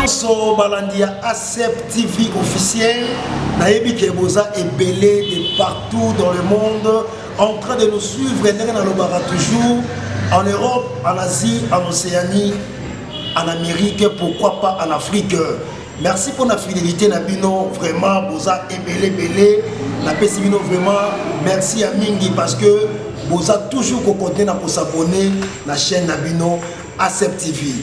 nyonso balandia ACEP TV officiel nayebi ke boza ebelé de partout dans le monde en train de nous suivre toujours en Europe, en Asie, en Océanie, en Amérique, pourquoi pas en Afrique. Merci pour la fidélité Nabino, vraiment boza ebelé la pessimino vraiment merci à Mingi parce que boza toujours continuer à s'abonner à la chaîne Nabino ACEP TV.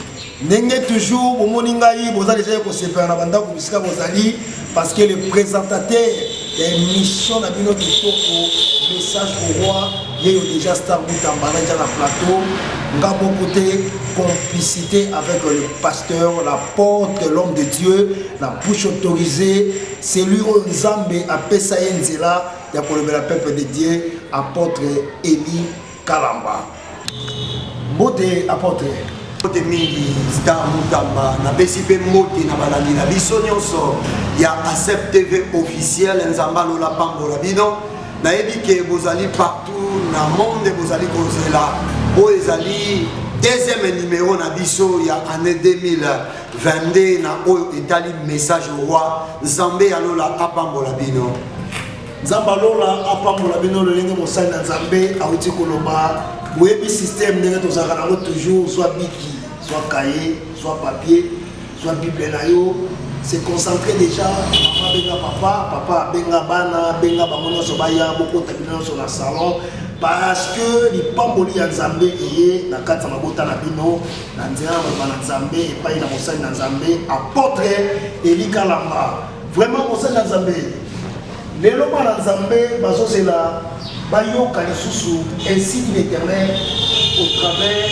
Nenge toujours au moningai boza déjà ko separa na banda ko bisika bozali parce que le présentateur de l'émission Nabino Kitoko message au roi il y a déjà star Boutambala dans la plateau ngabo côté complicité avec le pasteur l'apôtre l'homme de Dieu la bouche autorisée c'est lui Nzambe a Pesaye Nzela ya pour le peuple de Dieu apôtre Eli Kalamba Bote apôtre Bote mingi star Mutamba na besipe moti na balandi na biso nyonso ya ACEP TV officiel Nzamba lola pambola bino na ebike bozali partout na monde bozali kozela o ezali deuxième numéro na biso ya année 2022 na o etali message au roi Nzambe alola apambola bino Nzamba lola apambola bino lolenge mosali na Nzambe awuti koloba boyebi système ndenge tozalaka nango toujours soit biki soit cahier soit papier soit bible na yo se concentrer déjà papa benga papa benga bana benga bango nyonso baya bokota bino nyonso na salon parce que lipamboli ya Nzambe eye na kati ya mabota na bino na nzela na Nzambe epai na mosali na Nzambe apôtre Eli Kalamba vraiment mosali na Nzambe lelo bana Nzambe bazozela bayoka lisusu ainsi dit l'Éternel au travers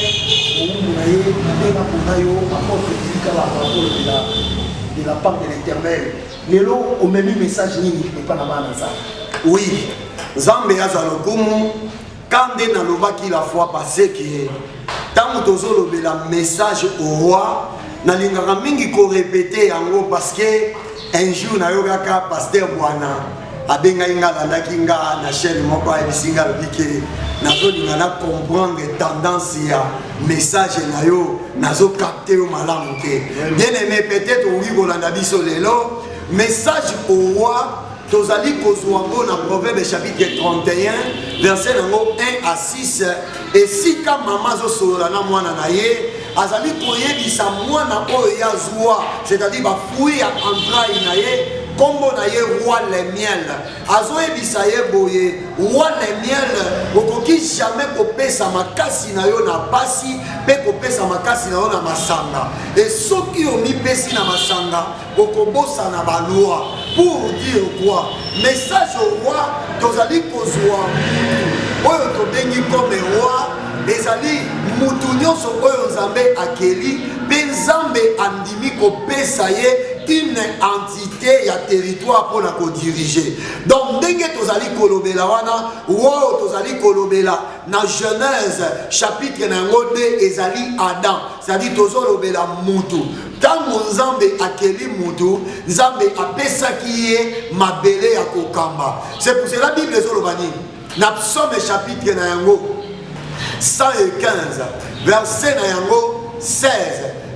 de la part de l'Éternel. Lelo au même message nini et pas na bana ça. Oui, Nzambe azalokumu kande na lobaki la fois passée que tant tozolo la message au roi na lingaka mingi ko répéter yango parce que un jour na yokaka pasteur Bwana abenga inga landaki nga na chaîne moko ya bisinga bike nazolinga na comprendre tendance ya message na yo nazo capter au malamu te bien aimé peut-être oui kolanda biso lelo message au roi tozali kozwango na proverbe chapitre 31 verset nango 1 à 6 et si ka mama zo solola na mwana na ye azali koyebisa mwana oyo ya zwa c'est-à-dire ba fruit ya entraille na ye kombo na ye roi le miel azo ebisa ye boye roi le miel okoki jamais kopesa makasi na yo na pasi pe kopesa makasi na yo na masanga et soki omipesi na masanga okobosa na baloi pour dire quoi message au roi tozali kozwa oyo tobengi comme roi ezali mutu nyonso oyo Nzambe akeli pe Nzambe andimi kopesa ye une entité ya territoire pour la diriger. Donc ndenge tozali kolobela wana wo tozali kolobela na Genèse chapitre nango 2 ezali Adam c'est-à-dire tozolobela mutu tango Nzambe akeli mutu Nzambe apesaki ye mabele ya kokamba c'est pour cela Bible ezoloba nini na Psaume chapitre na yango 115 verset na yango 16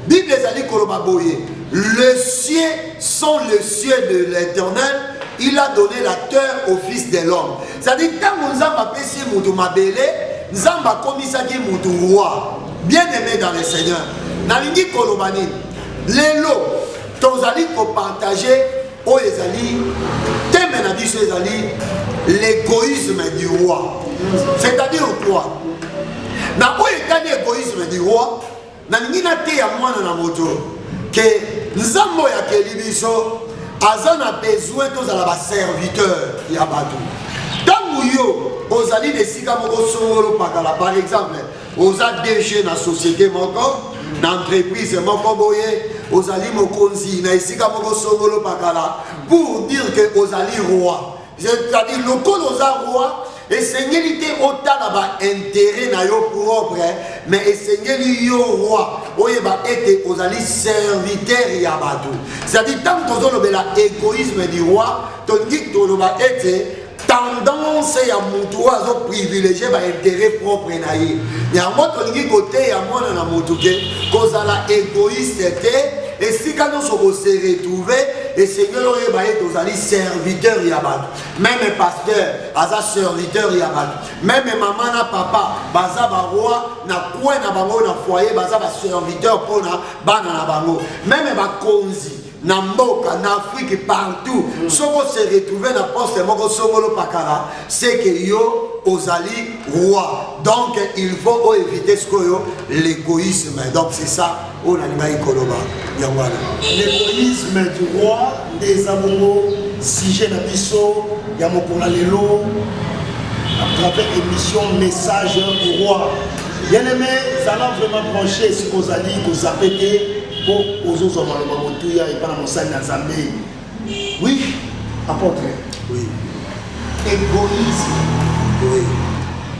Bible ezali koloba boye les cieux sont les cieux de l'Éternel. Il a donné la terre au fils de l'homme. C'est-à-dire quand Nzamba pesi mutu mabele, Nzamba komisaki mutu roi. Bien aimé dans le Seigneur. Nalingi kolobani. Lelo tozali ko partager o ezali thème na biso ezali l'égoïsme du roi. C'est-à-dire quoi? Na o etani égoïsme du roi, nalingi na te ya mwana na moto. Que Nzambo ya kelibiso azana besoin tozala ba serviteur ya bato tangu yo ozali lesika moko songolo pakala par exemple oza DG na société moko na entreprise moko boye ozali mokonzi na esika moko songolo pakala pour dire que ozali roi c'est-à-dire lokolo oza roi esengeli te otala ba intérêt na yo propre mais esengeli yo roi oyeba ete ozali serviteur ya bato c'est-à-dire tant tozolobela égoïsme du roi tolingi toloba ete tendance ya mutu azo privilégier ba intérêt propre na ye yango tolingi kote ya mwana na mutu ke kozala égoïste te et si quand on se retrouve et Seigneur tous allez serviteur yabat même pasteur aza serviteur yabat même maman na papa baza ba roi na coin na bango na foyer baza ba serviteur pona bana na bango même ba konzi na mboka na Afrique partout soko se retrouver na poste moko songolo pakala c'est que yo ozali roi donc il faut éviter ce que l'égoïsme donc c'est ça on a l'image koloba yangwana l'égoïsme du roi des abongo sujet na biso ya mokona lelo à travers émission message au roi bien aimé ça va vraiment brancher ce que ozali ko zapete pour aux autres et pas dans mon salle d'Azambé. Oui, apôtre. Oui. Égoïsme. Oui.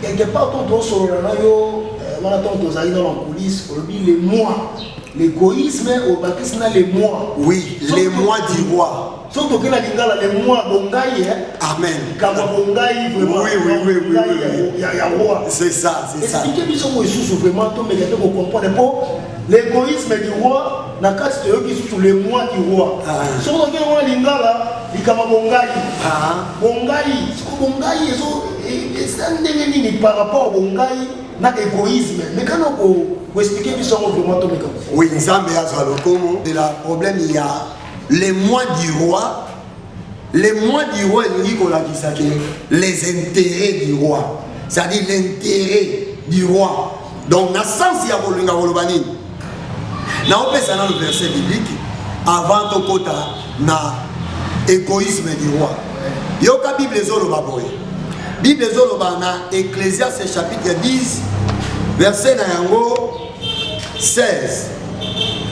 Quelque part, on sur le rayon, on attend aux aïeux dans la coulisse, on dit les mois. L'égoïsme, au baptême, les mois. Oui, les mois du roi. Surtout que la lingala, les mois, bongaï. Amen. Kama bongaï, vraiment. Oui. Il y a roi. C'est ça, c'est ça. Expliquez-nous ce que vraiment, mais vous comprenez pas. L'égoïsme du roi, na kati de qui sont les mois du roi. Si on regarde les lingala, il kama bongaï. Bongaï, ce que bongaï, c'est par rapport au bongaï, na égoïsme. Mais quand on explique ça vraiment, oui, Nzambe azalokomo. De la problème il y a les mois du roi. Les mois du roi, les intérêts du roi. C'est-à-dire l'intérêt du roi. Donc, dans le sens, il y a le verset biblique avant de kota na égoïsme du roi. Yoka Bible zoloba boy. Bible zoloba na Ecclésiaste chapitre 10 verset na yango 16.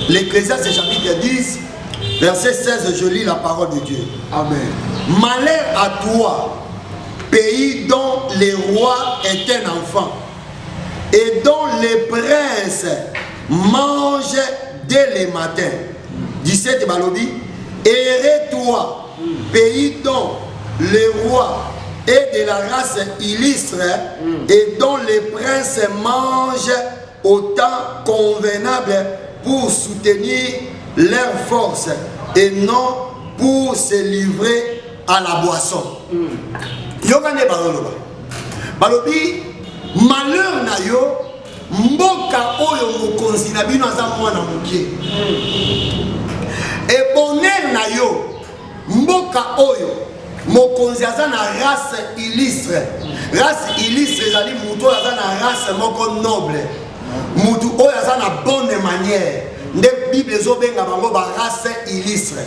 L'Ecclésiaste chapitre 10 verset 16, je lis la parole de Dieu. Amen. Malheur à toi, pays dont les rois étaient enfants et dont les princes mangent dès le matin. 17 Balobi. Errez-toi, pays dont les rois et de la race illustre et dont les princes mangent au temps convenable pour soutenir leur force et non pour se livrer à la boisson. Yogane Baloba. Balobi, malheur na yo, mboka oyo mokonzi na bino aza mwana mokie. Et bonheur na yo, mboka oyo mokonzi aza na race illustre. Race illustre ezali mutu oyo aza na race moko noble. Mutu oyo aza na bonne manière. Nde Bible ezobenga bango ba race illustre.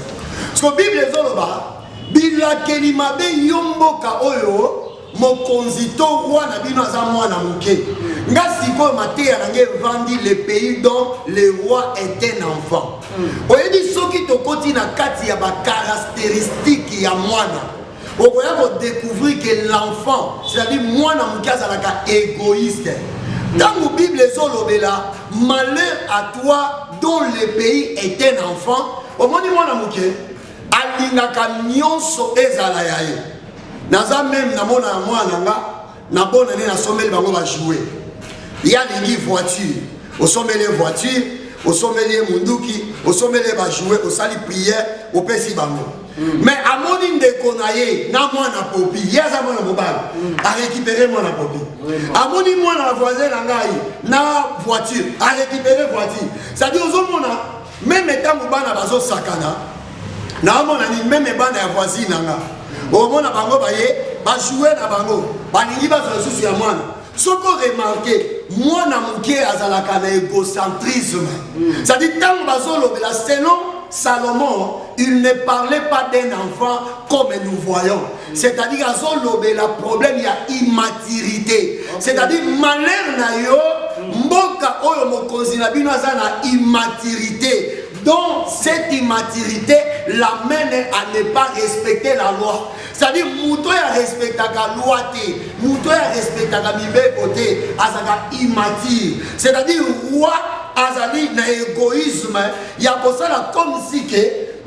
So Bible ezoloba bilakeli mabe yo mboka oyo mokonzi to roi na bino aza mwana moke. Nga sikoyo mateya na nge vandi le pays dont le roi était enfant. Oyebi soki tokoti na kati ya ba caractéristique ya mwana. Okoya ko découvrir que l'enfant, c'est-à-dire mwana moke azalaka égoïste. Dans la Bible ezolobela malheur à toi dont le pays est un enfant. Omoni mwana moke alingaka nyonso ezala ya ye. Naza même na mona mwana nga na bona ne na someli bango ba jouer. Il y a des voitures, au sommet les voitures, au sommet les munduki, au sommet les ba jouer, au sali prière, au pesi bango. Mais à mon de konaye, na mwana popi, yaza mwana mobile, a récupérer mwana popi. À mon mwana voisin na ngai, na voiture, a récupérer voiture. Ça dit aux hommes même étant bana bazo sakana, na mona ni même bana ya voisine nga. Au mona bango baye, ba jouer na bango, baningi ba zo susu ya mwana. Ce qu'on remarque, moi na mouké azalaka na égocentrisme. Ça dit tant bazolo de la selon Salomon, il ne parlait pas d'un enfant comme nous voyons. C'est-à-dire azolo de la problème il y a immaturité. C'est-à-dire malheur na yo mboka oyo mokonzi na bino azana immaturité. Donc cette immaturité l'amène à ne pas respecter la loi. C'est-à-dire mouto ya respecta la loi te, mouto ya respecta la mibeko te, azaka immature. C'est-à-dire roi azali na égoïsme, ya kosala comme si que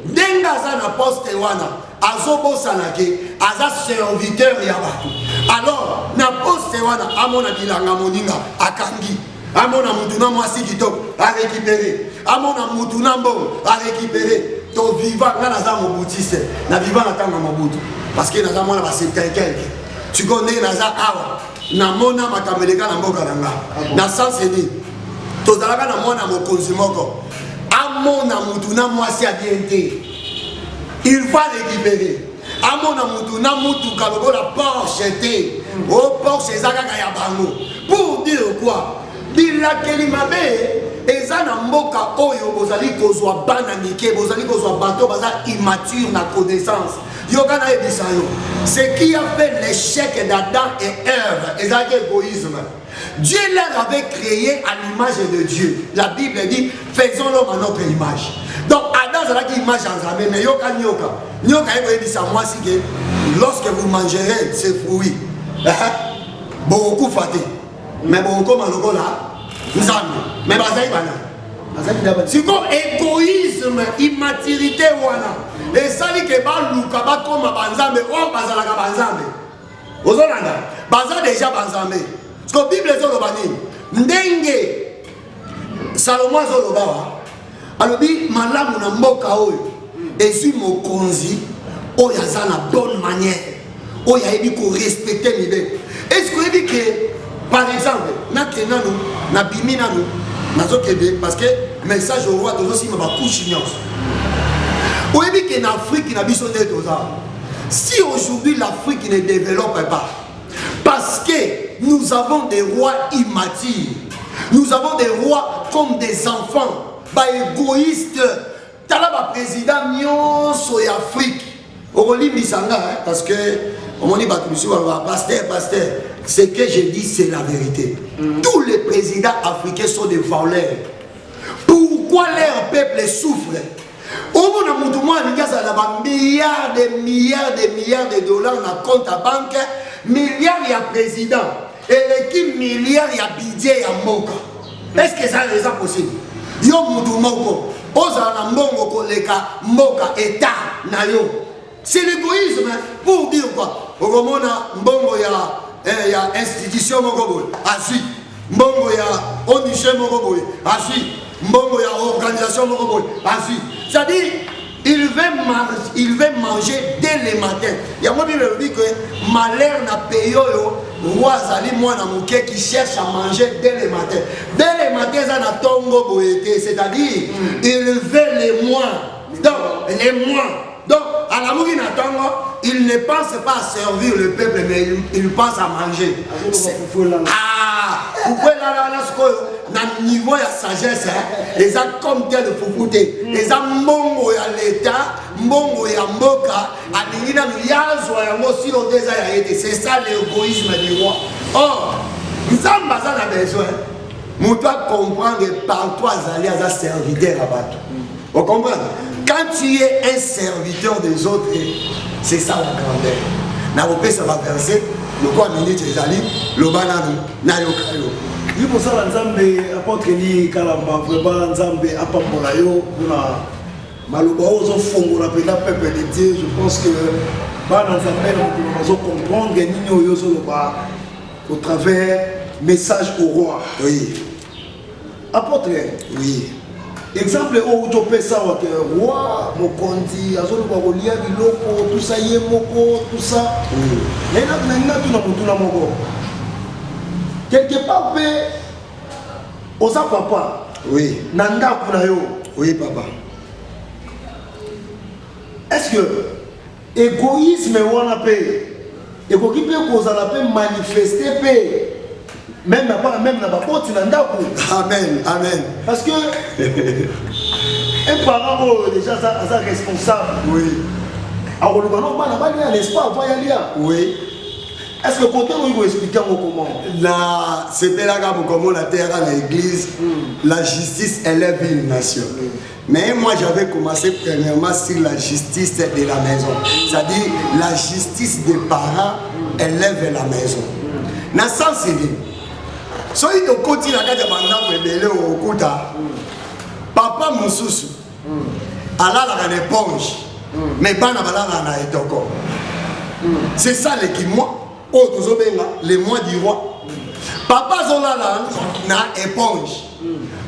denga za na poste wana, azobosana ke, aza serviteur ya bato. Alors na poste wana amona bilanga moninga akangi. amona mutuna mwasi kitoko a récupérer amona mutuna mbongo a récupérer to vivant nga naza mobutiste na vivant na tanga mobutu parce que naza mwana ba septembre quelque tu connais naza awa na mona makameleka na mboka nanga na sens ni tozalaka na mwana mokonzi moko amona mutuna mwasi a bien te il va récupérer amona mutuna mutuka lokola Porsche te o Porsche ezaka ya bango pour dire quoi bilakeli mabe eza na mboka oyo bozali kozwa bana mike bozali kozwa bato baza immature na connaissance yoka na ebisa yo ce qui a fait l'échec d'Adam et Ève ezalaki égoïsme. Dieu leur avait créé à l'image de Dieu. La Bible dit faisons l'homme à notre image. Donc Adam zalaki image en Nzambe mais yoka nyoka nyoka eko ebisa moi si que lorsque vous mangerez ces fruits beaucoup faté mais beaucoup malokola Nzambe mais bazali bana c'est comme égoïsme immaturité wana esali ke baluka bakoma banzambe o bazalaka banzambe ozolanda baza déjà banzambe parce que Bible ezoloba nini ndenge Salomo azoloba alobi malamu na mboka oyo ezwi mokonzi oyo aza na bonne manière oyo ayebi ko respecter mibeko. Est-ce que oyebi ke par exemple nakenanu nabimi nanu nazokende parce que message au roi tozosima bakushi nyonso oyebi ke na Afrique na biso nde toza. Si aujourd'hui l'Afrique ne développe pas parce que nous avons des rois immatures, nous avons des rois comme des enfants égoïstes, tala ba président nyonso ya Afrique okolimbisanga parce que on dit pasteur, ce que je dis c'est la vérité. Tous les présidents africains sont des voleurs. Pourquoi leur peuple souffre? Au moins mutu mwa nikaza na ba milliards de dollars na compte à banque, milliards ya président et l'équipe milliards ya budget ya mboka. Est-ce que ça est possible? Yo mutu moko oza na mbongo koleka mboka état na yo. C'est l'égoïsme pour dire quoi? Okomona mbongo ya institution moko boy asi mbongo ya ONG moko boy asi mbongo ya organisation moko boy asi. C'est-à-dire il veut manger dès le matin. Il y a moi qui me dit que malheur na payo yo roi zali mwana moké qui cherche à manger dès le matin. Dès le matin ça na tongo boyete, c'est-à-dire il veut les moins. Donc les moins. Donc à la mouri na tongo, il ne pense pas à servir le peuple mais il pense à manger. Ah, pourquoi là na niveau ya sagesse les a comme tel foufoute les a mbongo ya l'état mbongo ya mboka alingi na yazwa ya mosi lo déjà ya été. C'est ça l'égoïsme du roi. Or nzamba ça na besoin mutu a comprendre par toi zali aza serviteur à bato. Vous comprenez? Quand tu es un serviteur des autres, c'est ça la grandeur. Na opé ça va verser le quoi minute ezali le banano na yokayo. Il faut ça Nzambe apporter ni kalamba vraiment Nzambe apambola yo na maloba ozo fongola pena peuple de Dieu. Je pense que bana Nzambe na ko comprendre nini oyo zo loba au travers message au roi. Oui. Apporter. Oui. Exemple où tu peux savoir que roi mokonzi azolo ba kolia biloko tout ça yemoko tout ça. Mais na tout na mutu na moko. Quelque part, osa papa. Oui. Nanda kuna yo. Oui, papa. Est-ce que égoïsme wana pe ekoki pe kozala pe manifester pe même na ba poti na ndako. Amen, amen. Parce que un parent déjà ça responsable. Oui. Alors le bana bana bana n'est-ce pas va y aller. Oui. Est-ce que côté où il faut expliquer comment? Là, c'était là comment la terre à l'église, la justice élève une nation. Mais moi j'avais commencé premièrement sur la justice de la maison. C'est-à-dire la justice des parents élève la maison. Dans le sens c'est si tu continues à faire des au papa Moussous, Allah la éponge, mais pas na balala na etoko. C'est ça les qui moi. Oh, les mois du roi. Papa zolala na éponge.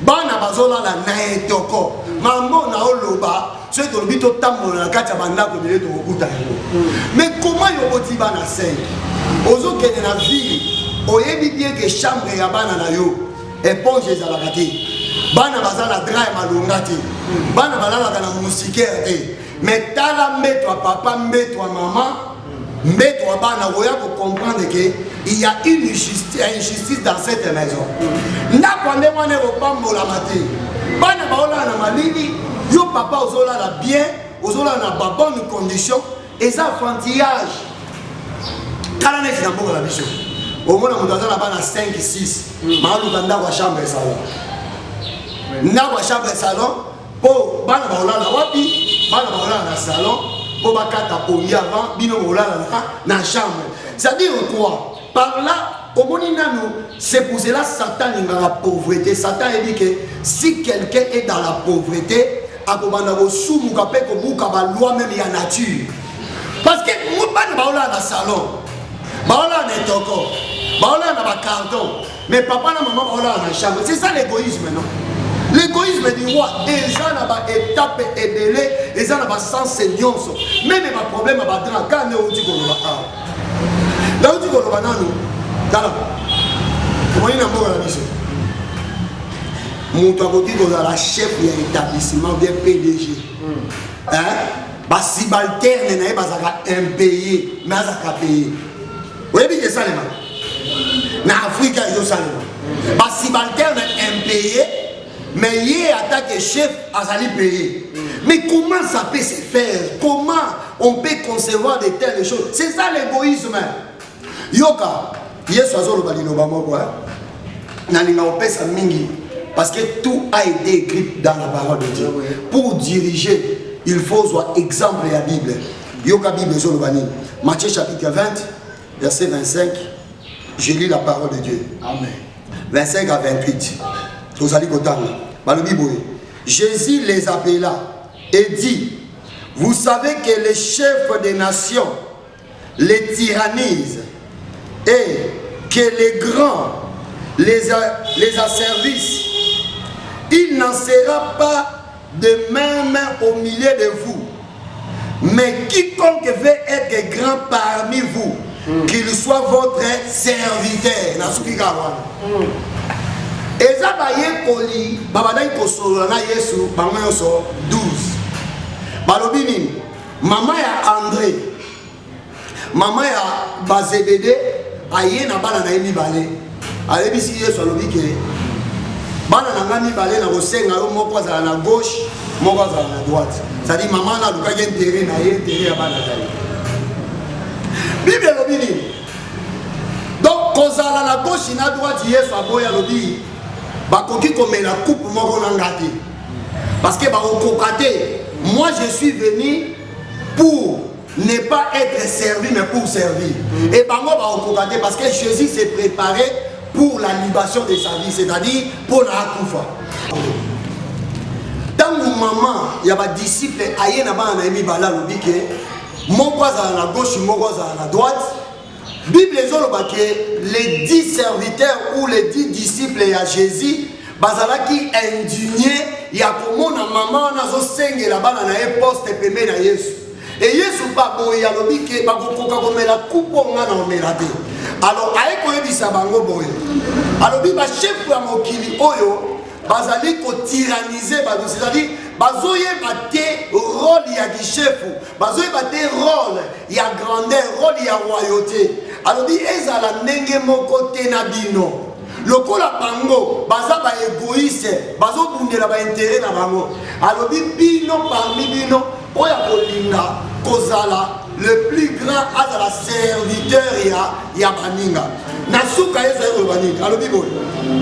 Bana bazolala na etoko. Maman na oloba. C'est le but de la carte de mais comment il y a na 5 ozo que na vie oyebi bien que chambre ya bana na yo éponge ezalaka te bana bazala drap malonga te bana balala na moustiquaire te mais tala mettre papa mettre maman mettre bana oya pour comprendre que il y a une injustice dans cette maison na kwande mwana opambola mate bana baola na malili yo papa ozola la bien ozola na ba bonne condition et ça enfantillage kala nesi na mboka la biso omona moto azala bana 5 6 maluka ndako chambre salon ndako chambre salon po bana baolala wapi bana baolala na salon po bakata pongi avant bino baolala na chambre ça dit quoi par là omoni nanu c'est pour cela Satan inga la pauvreté Satan dit que si quelqu'un est dans la pauvreté akobanda ko sumuka pe ko buka ba loi même ya nature parce que mobana baola na salon baola na toko baola na ba carton mais papa na maman baola na chambre c'est ça l'égoïsme non l'égoïsme du roi déjà na ba étape ebelé déjà na ba sens nyonso même ba problème ba drap quand ne oti ko ba ah là oti ko ba nanu dala ko ina mo la biso mon côté dans la chef de l'établissement bien PDG hein bah si balterne n'est pas impayé mais à payer oui bien ça les man na Afrique ils ont ça les bah si balterne impayé mais il attaque chef à s'aller payer mais comment ça peut se faire comment on peut concevoir de telles choses c'est ça l'égoïsme yoka yesu azolo balino ba moko na linga opesa mingi. Parce que tout a été écrit dans la parole de Dieu. Pour diriger, il faut soit exemple de la Bible. Yoka Bible Zolobani. Matthieu chapitre 20, verset 25. Je lis la parole de Dieu. Amen. 25 à 28. Jésus les appela et dit, vous savez que les chefs des nations les tyrannisent et que les grands les asservissent. Il n'en sera pas de même au milieu de vous. Mais quiconque veut être grand parmi vous, qu'il soit votre serviteur. Et ça va y poli, babada y kosolo na Yesu, bama yoso 12. Balobini, maman ya André, maman ya Bazebede, aye na bana na emi bale. Ale bisi Yesu alobi ke bana na ngami balé na kosenga yo moko azala na gauche moko azala na droite ça dit maman na luka ke intérêt na ye intérêt ya bana zali Bible lobi ni donc kozala na gauche na droite Yesu aboya lobi bakoki komela coupe moko na ngati parce que bakokokate moi je suis venu pour ne pas être servi mais pour servir et bango bakokokate parce que Jésus s'est préparé pour la libération de sa vie, c'est-à-dire pour la koufa. Tant que maman, il y a des disciples, il y a des bala lobike, mon voisin à la gauche, mon voisin à la droite. Bible les 10 serviteurs ou les 10 disciples à Jésus, bazalaki indigné, il y a comme maman na zo senge la bana na poste pembe na Yesu. Et Yesu pas boy ya lobike ba kokoka komela kupo nga na omelate. Alors aye koyebisa bango boye. Alors bi ba chef ya mokili oyo bazali ko tyranniser ba c'est-à-dire bazoye baté rôle ya chef, bazoye baté rôle ya grandeur, rôle ya royauté. Alors bi ezala ndenge moko te na bino. Lokola bango baza ba égoïste, bazo bundela ba intérêt na bango. Alors bi bino parmi bino oya kolinga kozala le plus grand azala serviteur ya baninga nasuka yesu ayo baninga alobi boye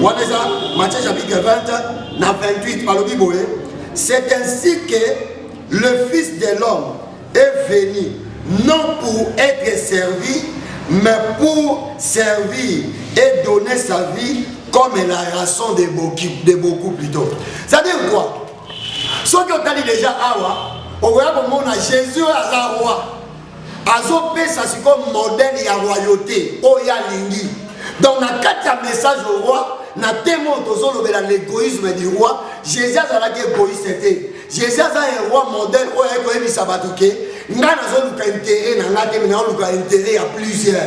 wana eza Matthieu chapitre 20 na 28 alobi boye c'est ainsi que le fils de l'homme est venu non pour être servi mais pour servir et donner sa vie comme la rançon de beaucoup plutôt. Ça veut dire quoi? Ce qui ont déjà awa on voit comment Jésus a la roi. Azo pesa c'est comme modèle ya royauté. Oya lingi. Donc, na quatre message au roi, na témoin de l'égoïsme du roi, Jésus a été égoïste. Jésus a un roi modèle où il a été sabatouké. Nous avons intérêt, intérêt à plusieurs.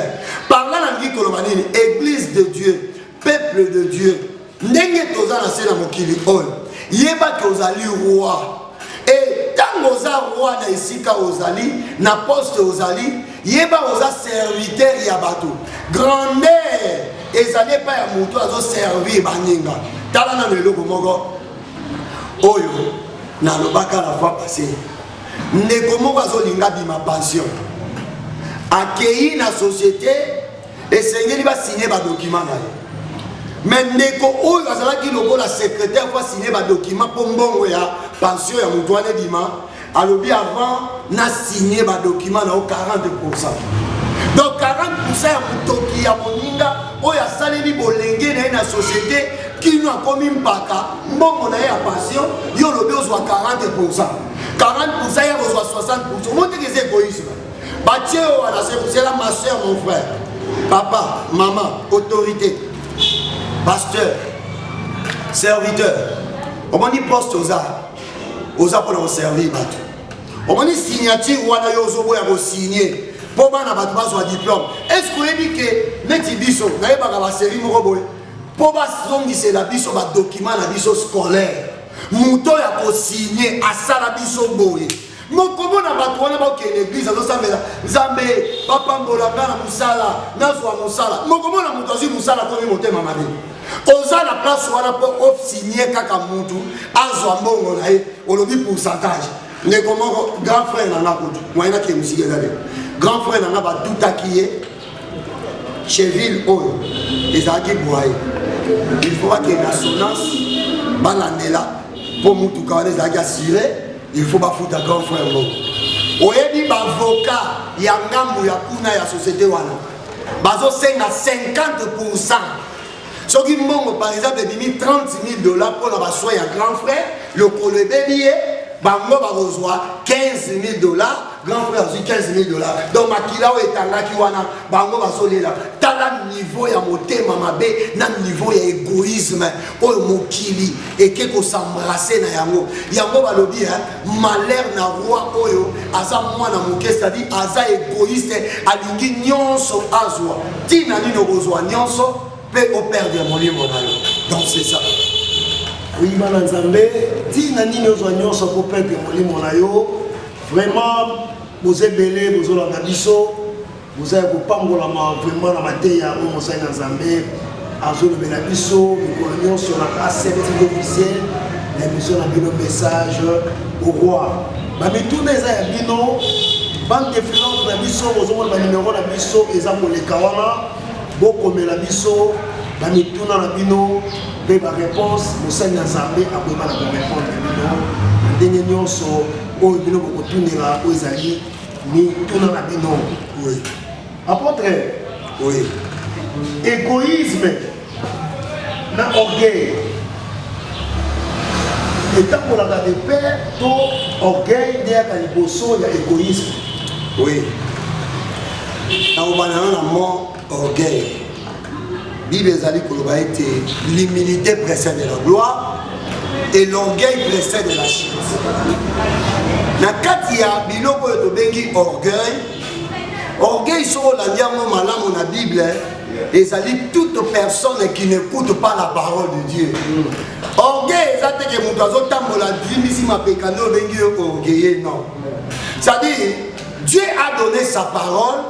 Par là, nous avons dit église de Dieu, peuple de Dieu. Nous avons dit yeba que vous allez roi. Et tant que vous allez roi, vous allez na poste vous allez, yeba vous allez serviteur yabato. Grandeur, et ça n'est pas à mouton à servir baninga. Talana de l'eau mogo. Oyo, na lobaka la fois passée. Nekomo bazolinga bima pension. Accueilli na société et seigneur va signer ba document na. Mais neko oyo azalaki lobo la secrétaire va signer ba document pour mbongo ya pension ya mutu ane bima. Alobi avant na signer ba document na 40%. Donc 40% ya mutoki ya moninga oyo asaleli bolenge na na société qui nous a commis mpaka mbongo na ya passion yo lobi ozwa 40%. 40% ya ozwa 60%. Monte que c'est égoïsme. Batie wala c'est la ma soeur mon frère. Papa, maman, autorité, pasteur, serviteur. On m'a dit poste aux pour nous servir. On m'a dit signature wala yo ozobo ya signer. Pour bana batu bazwa diplôme. Est-ce que vous dit que neti biso na yeba ba série moko boy. Pour bas zongisa la biso ba document na biso scolaire. Muto ya ko signer asala biso boy. Mokomo na batu wana ba ke l'église azo sambela. Nzambe papa mbolanga na musala, nazwa musala. Mokomo na muto azu musala ko motema mabe. Oza la place wana pour signer kaka mutu azwa mbongo na ye olobi pourcentage. Ne comment grand frère na kutu. Moyena ke musike zale. Grand frère n'a pas tout acquis chez Ville Hall. Les agis boyés. Il faut qu'il y ait une assonance. Balanela. Pour nous, tout cas, les agis assurés. Il faut pas foutre un grand frère. Ou il y a un avocat. Il y a un gamme, il y a une société. Bazo c'est à 50%. Ce qui montre par exemple, il y a 30 000 $ pour la soie à grand frère. Le collet bélier. Bango va recevoir 15 000 $. Grand frère aussi 15 000 $. Donc makila est en kiwana bango va solela. Tala niveau ya motema mabe na niveau ya égoïsme oyo mokili et que ko s'embrasser na yango. Yango va lobi malheur na roi oyo aza mwana moke c'est-à-dire aza égoïste alingi nyonso azwa. Tina nino kozwa nyonso pe au perdre molimo na yo. Donc c'est ça. Oui, Madame Zambé, si nani nous oignons son copain de Molimo Nayo, vraiment, vous êtes belé, vous avez un biseau, vous avez vraiment la matière où vous êtes Zambé, à zone de Benabiso, nous colonions sur la ACTV officielle, l'émission a mis le message au roi. Mais tous les habitants, banque de finances, la biseau, vous avez le numéro de la biseau, et ça pour les Kawana, beaucoup de la biseau, la mituna la bino, be ba réponse, Moussani Nzambe a besoin de répondre bino. Dernier nyonso, o bino boko tunela o ezali ni tuna la bino. Oui. Apôtre. Oui. Égoïsme na orgueil. Et tant qu'on a des pères, tout orgueil derrière la liboso, il y a égoïsme. Oui. Dans le banana, la mort, orgueil. L'humilité précède la gloire et l'orgueil précède la chute. Nakatia biloko to bengi orgueil sur la diamo malamu na Bible et ça dit toute personne qui n'écoute pas la parole de Dieu. Orgueil ça te que muto azotambola dimisi mapekano bengi orgueil non. Ça dit Dieu a donné sa parole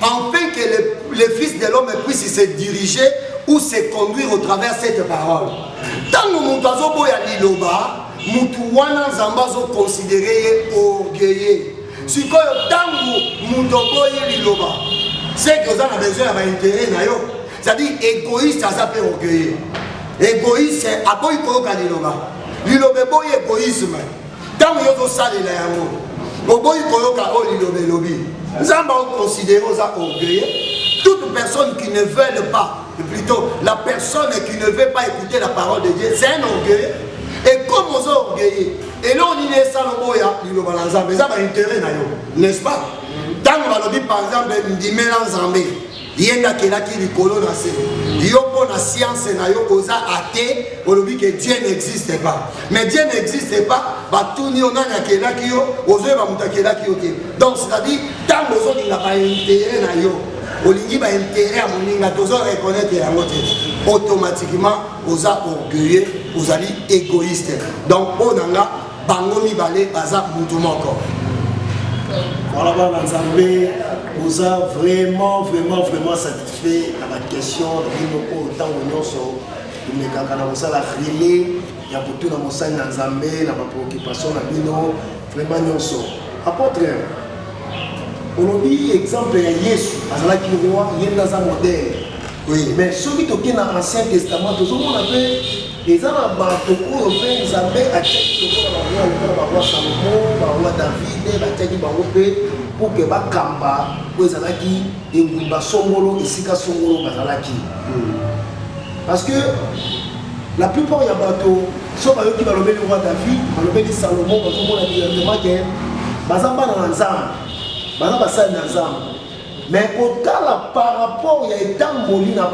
afin que le Fils de l'homme puisse se diriger ou se conduire au travers de cette parole. Tant que nous avons liloba, nous avons considéré orgueilleux. Si nous avons liloba, c'est que nous avons besoin d'intérêt. C'est-à-dire égoïste, ça s'appelle orgueilleux. Égoïste, c'est aboy koyoka liloba. Liloba est égoïsme. Tant que nous avons ça, nous avons koyoka liloba lobi. Nous avons considéré orgueilleux. Toute personne qui ne veut pas, plutôt la personne qui ne veut pas écouter la parole de Dieu, c'est un orgueil. Et comme on est orgueilleux, et là on est saloboya, il va l'ensemble, mais ça va intérêt, n'est-ce pas? Tant qu'on va le dire par exemple, il dit mélange. yenda kelaki likolo na se yo pour la science na yo oza athée olobi que Dieu n'existe pas mais Dieu n'existe pas batuni on a kelaki yo ozo ba muta kelaki yo te donc c'est-à-dire tant ozo linga ba intérêt na yo olingi ba intérêt à moninga tozo reconnaître yango te automatiquement oza orgueilleux ozali égoïste donc onanga bango mibale baza mutu moko. Voilà, Nzambe, vous a vraiment satisfait à ma question. Autant où nous sommes, nous avons la relais, il y a beaucoup de choses dans Nzambe, la préoccupation, vraiment nous sommes. Apôtre, on a dit exemple, Jésus, qui roi, il y a un modèle. Oui. Mais ceux qui sont dans l'Ancien Testament, tout le monde a fait. Les gens ont fait Nzambe à roi Salomon, roi David, pour que Bakamba, pour Zalaki, et Ngumba Songolo, et Sika Songolo, Bazalaki. Parce que la plupart des bateaux, sauf qui va lever le roi David, va lever Salomon, parce qu'on a directement que Bazamba dans l'ensemble, Bazamba ça dans l'ensemble. Mais au cas par rapport à l'état moli dans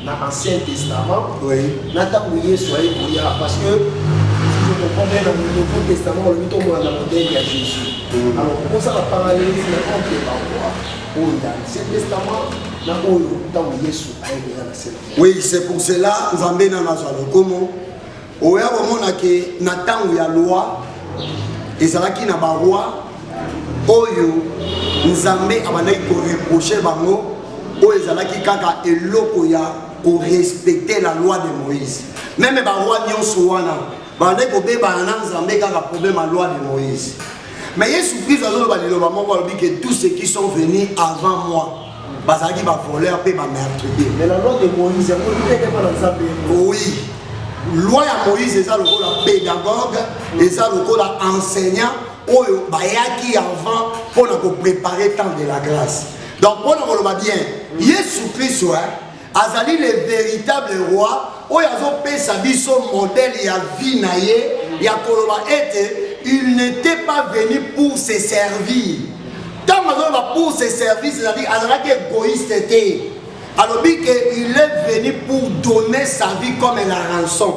l'Ancien Testament, parce que si je comprends bien dans le Nouveau Testament, on le modèle de Jésus. Alors pour ça, la parallélisme entre les paroles, l'Ancien Testament, oui, c'est pour cela que nous avons dit comment on a dit que Nathan a loi et ça qui n'a pas roi oyo Nzambe abandaki ko reprocher bango oyo ezalaki kaka eloko ya ko respecter la loi de Moïse. Même ba roi nyonso wana bandaki ko beba na Nzambe kaka problème la loi de Moïse. Mais Jésus Christ azoloba liloba moko alobi que tous ceux qui sont venus avant moi bazalaki ba voleur pe ba meurtrier. Mais la loi de Moïse est pas dans Nzambe. Oui. Loi ya Moïse eza lokola pédagogue, eza lokola enseignant. Oyo bayaki avant pour nous préparer le temps de la grâce. Donc pour nous le bien, Jésus Christ azali le véritable roi. Oyo azope sa biso modèle ya vie na ye ya koloba ete il n'était pas venu pour se servir. Tant pour se servir, c'est-à-dire azalaki égoïste était. Alors qu'il est venu pour donner sa vie comme la rançon.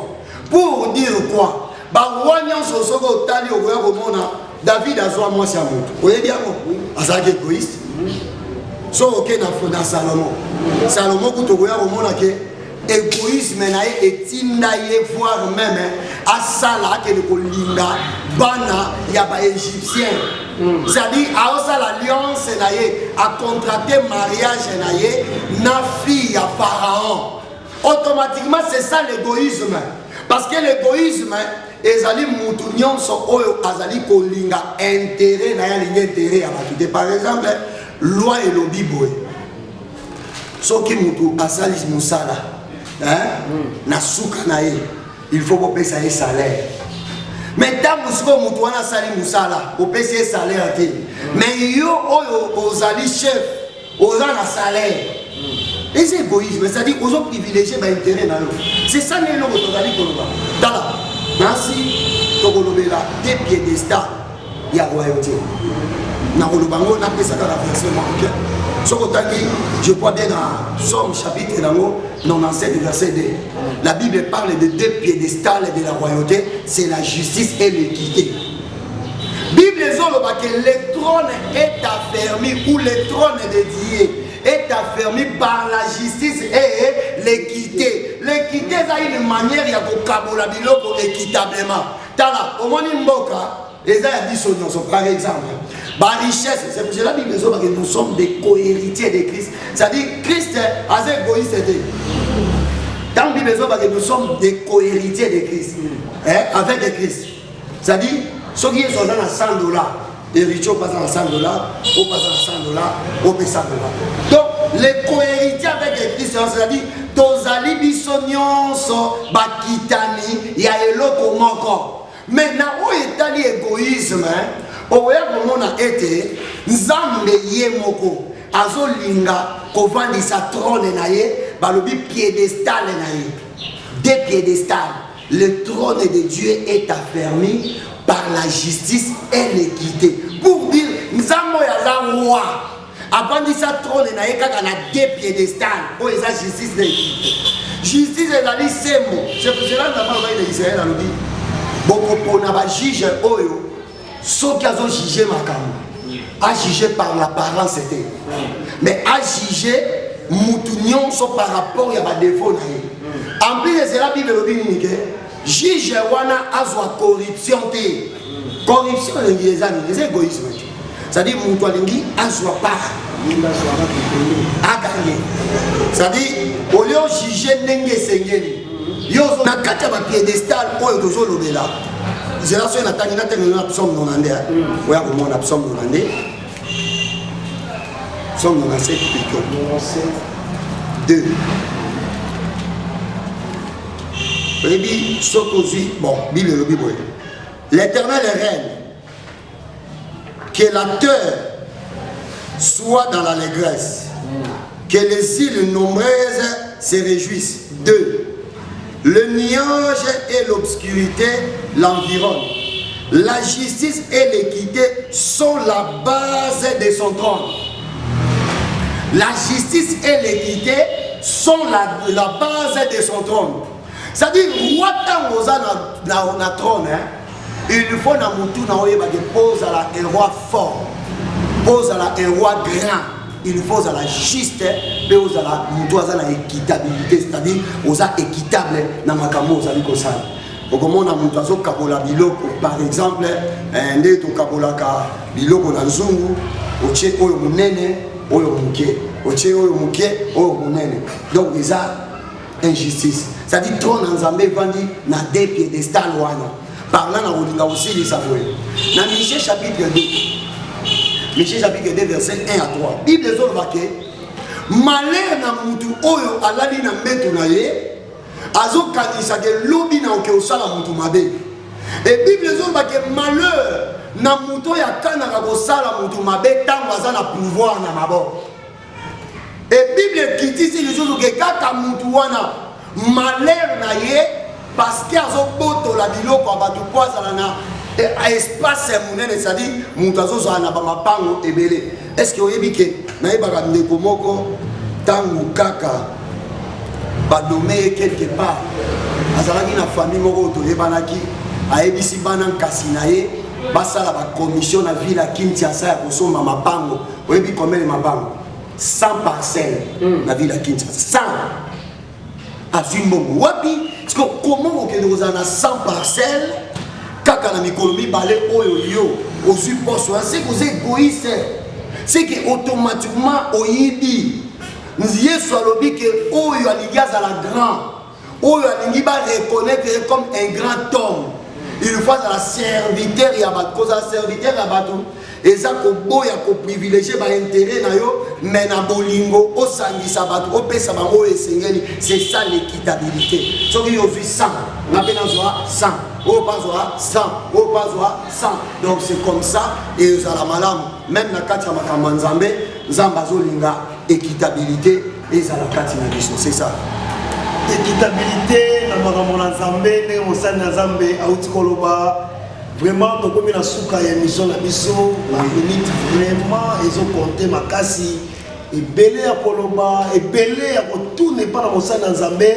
Pour dire quoi? Ba wanyan sosoko tali oya komona David a zoa moi siamo. Vous voyez bien, azaki égoïste. So ok na Salomon. Salomon kutokoya komona ke égoïsme na ye etinda ye voir même asala ke ko linga bana ya ba égyptien. C'est-à-dire à l'alliance na ye a contracté mariage na ye na fille ya Pharaon. Automatiquement c'est ça l'égoïsme. Parce que l'égoïsme ezali mutu nyonso oyo azali kolinga intérêt na ya linga intérêt ya batu. Par exemple, loi elobi boye soki mutu asali musala na suka na ye il faut kopesa ye salaire. Mais tant que mutu wana asali musala opesa ye salaire te. Mais yo oyo ozali chef oza na salaire. Et c'est égoïsme, c'est-à-dire qu'ils ont privilégié l'intérêt dans l'eau. C'est ça les lots totali koloba. Dala, merci, tokolobela des piédestals, il y a royauté. Na kolobango na pesa ka la verset manquée. Sokotaki, je crois bien dans Somme chapitre 97 verset 2. La Bible parle de deux piédestals de la royauté, c'est la justice et l'équité. Bible zoloba que le trône est affermi ou le trône de Dieu est affermi par la justice et l'équité. L'équité, c'est une manière de kabola biloko équitablement. Tala, au moins mboka, les gens disent par exemple, la richesse, c'est pour cela que nous sommes des co-héritiers de Christ. C'est-à-dire Christ est égoïste. Tant que nous sommes des co-héritiers de Christ, avec Christ. C'est-à-dire, ceux qui sont dans 100 $, héritiers passent à 100 $, on passe à 100 $, on passe 100 $. Donc, les co-héritiers avec Christ, c'est-à-dire, tozali biso nyonso bakitani ya eloko moko. Maintenant, où est l'égoïsme? Oya komona ete Nzambe ye moko azolinga kovandisa trône na ye balobi piédestal na ye. Des piédestals. Le trône de Dieu est affermi par la justice et l'équité. Pour dire Nzambe ya roi. Avant ça trône na yekaka na deux piédestal o eza justice de justice ezali sembo c'est cela na ba na Israël alobi boko pona ba juge oyo soki azo juger makambo a juger par l'apparence était mais a juger mutu nyonso par rapport ya ba défaut na ye en plus c'est la Bible lobi nini ke juge wana azwa corruption te corruption les égoïsme c'est-à-dire mutu alingi azwa part a gagné. C'est-à-dire, au lieu de juger Nenge Sengeni, il y a un piédestal pour le Tozolo de là. C'est là que nous avons un psaume hollandais. Oui, on a un psaume hollandais. Psaume hollandais, c'est 2. Bon, Bible le Bible. L'Éternel est reine. Que la terre soit dans l'allégresse, que les îles nombreuses se réjouissent. 2. Le nuage et l'obscurité l'environnent. La justice et l'équité sont la base de son trône. La justice et l'équité sont la base de son trône. C'est-à-dire, roi tant na trône, il faut na mutu na oyeba que pose à la un roi fort. Pose à la un roi grand, il faut à la juste, mais aux à la équitabilité, c'est-à-dire aux équitable dans ma camo aux alikosal. Au comment on a montazo kabola biloko, par exemple, un des to kabola ka biloko na zungu, oche oyo munene, oyo muke, oche oyo muke, oyo munene. Donc ils a injustice. C'est-à-dire trône en Zambé vandi na deux piédestal wana. Parlant na olinga aussi les savouer. Dans Michée chapitre 2. Michée chapitre 2 verset 1 à 3. Bible les autres vaqués. Malheur na mutu oyo alali na metu na ye. Azo kanisa ke lobi na oke osala mutu mabe. Et Bible les autres vaqués malheur na mutu ya kana ka kosala mutu mabe tango aza na pouvoir na maboko. Et Bible qui dit les autres que kaka mutu wana malheur na ye parce que azo boto la biloko abatu poazala na espace monene, c'est-à-dire mutazo na ba mapango ebele. Est-ce que oyebi ke na yebaka ndeko moko tangu kaka ba nommé quelque part azalaki na famille moko to yebanaki ayebisi bana nkasi na ye basala ba commission na ville ya Kinshasa ya kosomba mapango. Oyebi combien de mapango? 100 parcelles na ville ya Kinshasa. 100 azimbo wapi? Parce que comment on peut nous en a 100 parcelles? Kaka na mikolomi balé oyo yo aussi poste c'est que vous êtes égoïste, c'est que automatiquement oyibi nous yesu alobi que oyo aligaza la grand oyo alingi ba reconnaître comme un grand homme il faut la serviteur ya ba cause serviteur ya bato eza ko boya ko privilégier ba intérêt na yo mais na bolingo osangisa bato opesa bango esengeli. C'est ça l'équitabilité. Soki yo fi 100 na pena zoa 100 au bazoa 100 au bazoa 100. Donc c'est comme ça et za la malam même na kati ya makambo nzambe nzamba zolinga équitabilité et za la kati na biso. C'est ça équitabilité na makambo na nzambe ndenge mosali na nzambe auti koloba. Vraiment, donc comme la souka et émission la biso, la minute vraiment ils ont compté ma kasi et belé à Koloba et belé à tout n'est pas dans mon sein dans Zambé.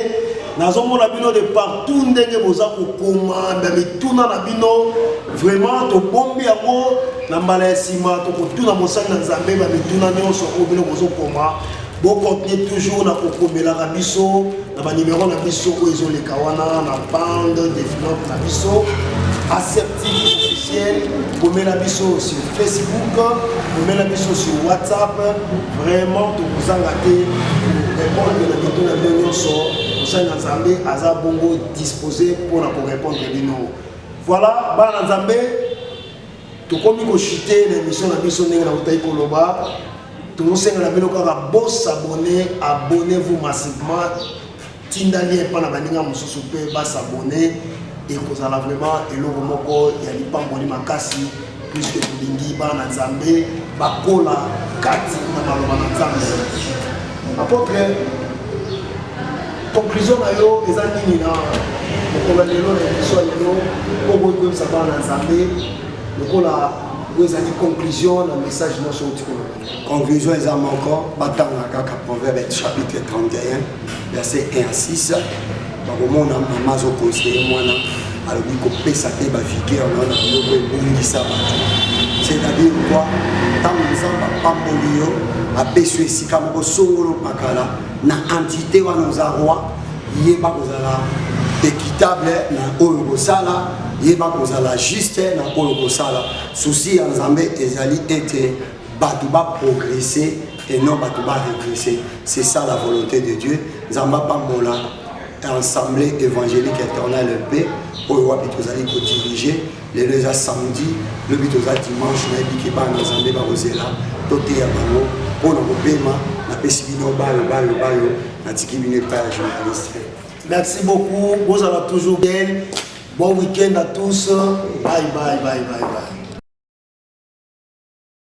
Nazomon la bino de partout ndenge boza kokoma mais tout na la bino vraiment to bombi ako na mbala sima to tout na mon sein dans Zambé mais tout na nyo so bino bozo koma. Bon continuer toujours na kokomela na biso na ba numéro na biso ko ezo le kawana na bande de finances na biso. Aseptiv officiel, vous mettez la biso sur Facebook, vous mettez la biso sur WhatsApp, vraiment tout vous engagez pour répondre à la question de sur Ousseyn Nzambé, Aza Bongo disposé pour répondre à nous. Voilà, Bana Nzambé, tout comme vous chutez l'émission de biso Nenga Outaï Koloba, tout le monde sait que la biso quand vous s'abonner, abonnez-vous massivement. Tindali et Panabaninga Moussou peut s'abonner. Et vous allez vraiment, et le moko, il y a des pamboli makasi, puisque vous l'ingez dans Nzambé, bakola, kati, dans Nzambé. Apôtre, conclusion, les amis, on va les gens, les gens, on va les Nzambé, vous avez conclusion, un message dans son conclusion, ils ont encore, Proverbe chapitre 31, verset 1 à 6. Au monde, maman a conseillé, moi, alors que ça te va figuer, on a c'est-à-dire quoi, tant que nous avons pas à pécher ici, comme au songolo pakala, na entité wa nous a roi, il est pas équitable, na oyo sala, il est pas juste, na oyo sala. Souci en Zambé, ezali était batouba progresser et non batouba régresser. C'est ça la volonté de Dieu. Zamba Pambola, assemblée évangélique éternelle paix, pour vous allez diriger. Les deux samedi, le but aux dimanche, on a dit que nous Zambé va oser là, toté à Bango, pour nous paiement, la pessimino bayo, la tikibine pas journaliste. Merci beaucoup, vous allez toujours bien. Bon week-end à tous. Bye.